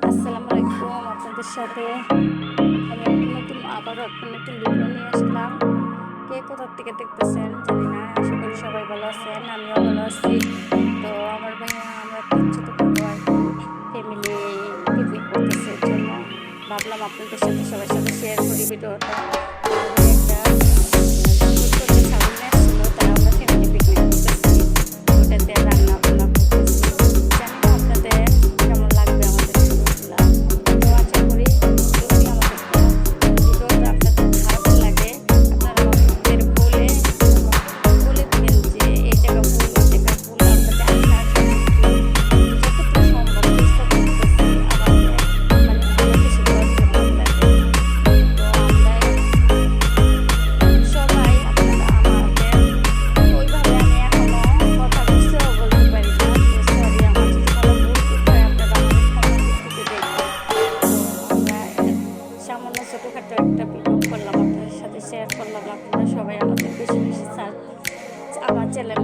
আসসালামু আলাইকুম। আপনাদের সাথে আমি আবারও একটা নতুন ভিডিও নিয়ে আসলাম। কে কোথা থেকে দেখতেছেন জানি না, আশা করি সবাই ভালো আছেন, আমিও ভালো আছি। তো আমার ভাইয়া আমরা ছোটোখাটো আর কি ফ্যামিলি পিকনিক করতেছে, এর জন্য ভাবলাম আপনাদের সাথে সবার সাথে শেয়ার করি ভিডিওটা। আমার ভাই একটা চোদ্দটা ছাগল নিয়ে আসছিল, তাই আমরা ফ্যামিলি পিকনিক করতেছি, ওটাতে রান্না বান্না করতেছি। জানি না আপনাদের কেমন লাগবে আমাদের ভিডিওগুলো। তো আশা করি যদি আমাদের ভিডিওটা আপনাদের ভালো লাগে, আপনারা আমাদের বলে দিবেন যে এই জায়গা ভুল, ওই জায়গা ভুল। আমরা যতটুকু সম্ভব চেষ্টা করতেছি আমাদের মানে ভালো কিছু করার জন্য আপনাদের। তো আমরা সবাই আপনারা আমাদের ওইভাবে আমি এখনো কথা বুঝতেও বলতে পারি না, তো সরি আমার যদি কোনো ভুল টুক হয় আপনারা আমাদের ক্ষমা দৃষ্টিতে দেখবেন। তো আমরা সামান্য ছোটোখাটো একটা ভিডিও করলাম, আপনাদের সাথে শেয়ার করলাম। আপনারা সবাই আমাদের বেশি বেশি আমার চ্যানেল